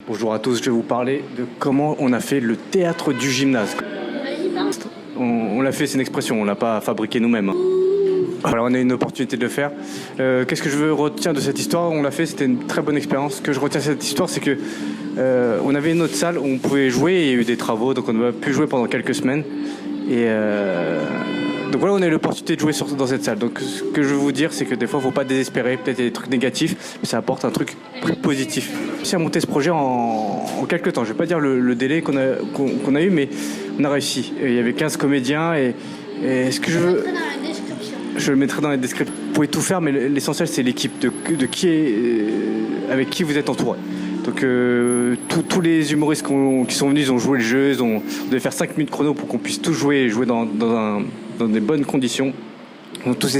Bonjour à tous, je vais vous parler de comment on a fait le théâtre du gymnase. On l'a fait, c'est une expression, on l'a pas fabriqué nous-mêmes. Alors on a une opportunité de le faire. Qu'est-ce que je retiens de cette histoire? On l'a fait, c'était une très bonne expérience. Ce que je retiens de cette histoire, c'est que on avait une autre salle où on pouvait jouer, et il y a eu des travaux, donc on n'a pas pu jouer pendant quelques semaines. Donc voilà, on a eu l'opportunité de jouer dans cette salle. Donc ce que je veux vous dire, c'est que des fois, il ne faut pas désespérer. Peut-être il y a des trucs négatifs, mais ça apporte un truc plus positif. J'ai réussi à monter ce projet en quelques temps. Je ne vais pas dire le délai qu'on a eu, mais on a réussi. Et il y avait 15 comédiens et ce que je veux... Je le mettrai dans la description. Vous pouvez tout faire, mais l'essentiel, c'est l'équipe, avec qui vous êtes entouré. Donc tous les humoristes qui sont venus, ils ont joué le jeu, on devait faire 5 minutes chrono pour qu'on puisse tous jouer dans des bonnes conditions. Ils ont tous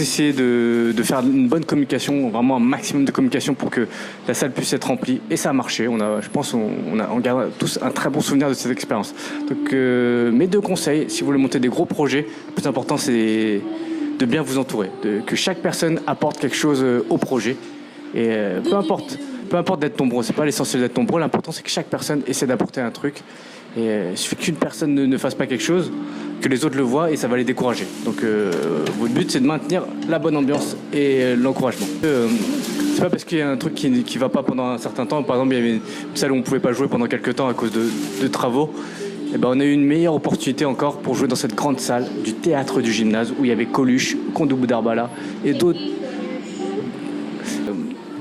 essayé de faire une bonne communication, vraiment un maximum de communication pour que la salle puisse être remplie. Et ça a marché. Je pense qu'on garde tous un très bon souvenir de cette expérience. Donc mes deux conseils, si vous voulez monter des gros projets, le plus important c'est de bien vous entourer, que chaque personne apporte quelque chose au projet. Et peu importe d'être nombreux, c'est pas l'essentiel d'être nombreux, l'important c'est que chaque personne essaie d'apporter un truc. Et il suffit qu'une personne ne fasse pas quelque chose, que les autres le voient et ça va les décourager. Donc votre but c'est de maintenir la bonne ambiance et l'encouragement. C'est pas parce qu'il y a un truc qui va pas pendant un certain temps, par exemple il y avait une salle où on pouvait pas jouer pendant quelques temps à cause de travaux, et ben on a eu une meilleure opportunité encore pour jouer dans cette grande salle du théâtre du gymnase où il y avait Coluche, Kondou Boudarbala et d'autres.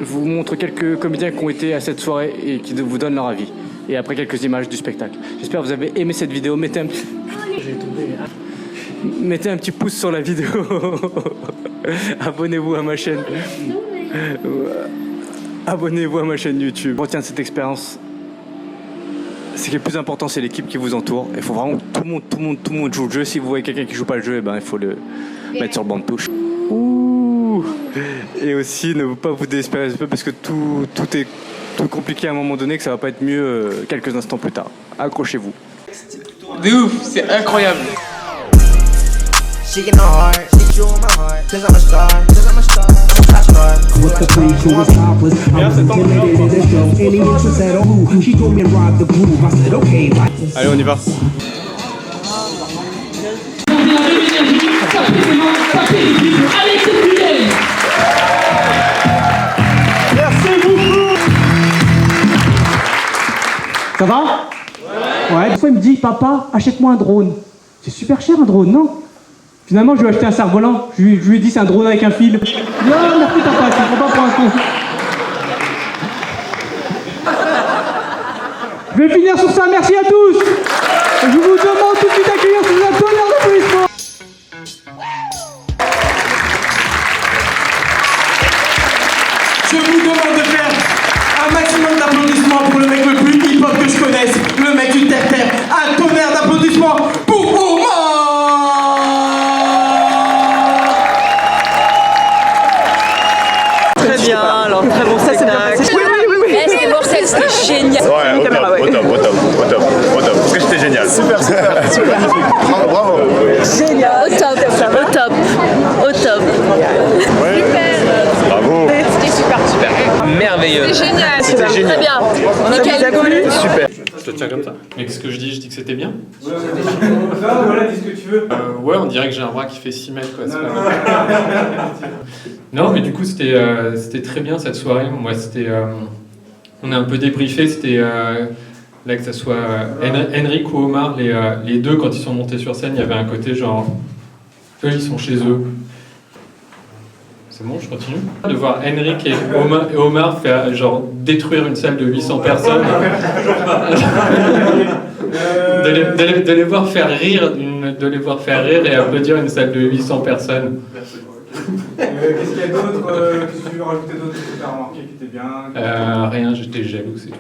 Je vous montre quelques comédiens qui ont été à cette soirée et qui vous donnent leur avis. Et après quelques images du spectacle. J'espère que vous avez aimé cette vidéo. Mettez un petit pouce sur la vidéo. Abonnez-vous à ma chaîne. Abonnez-vous à ma chaîne YouTube. Je retiens de cette expérience, c'est que le plus important c'est l'équipe qui vous entoure. Il faut vraiment que tout le monde joue le jeu. Si vous voyez quelqu'un qui joue pas le jeu, ben, il faut le mettre sur le banc de touche. Et aussi ne pas vous désespérer un peu parce que tout est compliqué à un moment donné, que ça va pas être mieux quelques instants plus tard. Accrochez-vous. De ouf, c'est incroyable. Allez, on y va. Ça va? Ouais. Des fois, il me dit, papa, achète-moi un drone. C'est super cher un drone, non? Finalement, je lui ai acheté un cerf-volant. Je lui ai dit, c'est un drone avec un fil. Non, merci papa, tu ne prends pas pour un con. Je vais finir sur ça, merci à tous. Je vous demande tout de suite d'accueillir sous un tonnerre d'applaudissements. Je vous demande de faire un maximum d'applaudissements pour le mec le plus hip-hop que je connaisse, le mec du terre-terre. Un tonnerre d'applaudissements pour Omar. Très bien, alors très bon spectacle. Oui. C'était mortel, c'était génial. Ouais, au top. Parce que c'était génial. Super. Bravo. Génial. Au top. Ouais. Super. Bravo. C'était super. Merveilleux. C'était génial. Très bien. Nickel. Super. Je te tiens comme ça. Mais qu'est-ce que je dis que c'était bien. Voilà, dis ce que tu veux. Ouais, on dirait que j'ai un bras qui fait 6 mètres, quoi. C'est pas mal. Non, mais du coup, c'était très bien cette soirée. Moi, on a un peu débriefé. C'était là que ça soit Henrik ou Omar, les deux, quand ils sont montés sur scène, il y avait un côté genre, eux, ils sont chez eux. C'est bon, je continue. De voir Henrik et Omar faire genre détruire une salle de 800 personnes. de les voir faire rire, et applaudir une salle de 800 personnes. Qu'est-ce qu'il y a d'autre? Qu'est-ce que tu veux rajouter d'autre que tu as remarqué qui était bien? Rien, j'étais jaloux, c'est tout.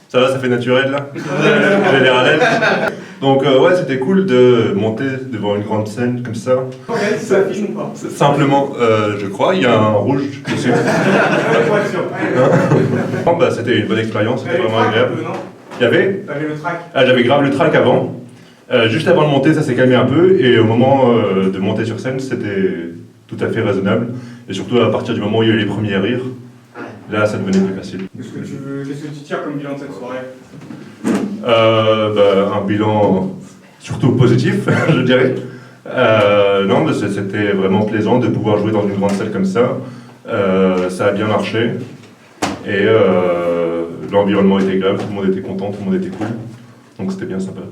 Ça va, ça fait naturel là. J'ai l'air à l'aise. Donc ouais, c'était cool de monter devant une grande scène comme ça. Ça filme ou pas? Simplement, je crois, il y a un rouge dessus. Bon, bah, c'était une bonne expérience, c'était vraiment agréable. Il y avait? T'avais le track? J'avais grave le track avant. Juste avant de monter, ça s'est calmé un peu, et au moment de monter sur scène, c'était tout à fait raisonnable. Et surtout à partir du moment où il y a eu les premiers rires, Là, ça devenait plus facile. Qu'est-ce que tu tires comme bilan de cette soirée? Un bilan surtout positif, je dirais. Non, mais c'était vraiment plaisant de pouvoir jouer dans une grande salle comme ça. Ça a bien marché. Et l'environnement était agréable, tout le monde était content, tout le monde était cool. Donc c'était bien sympa.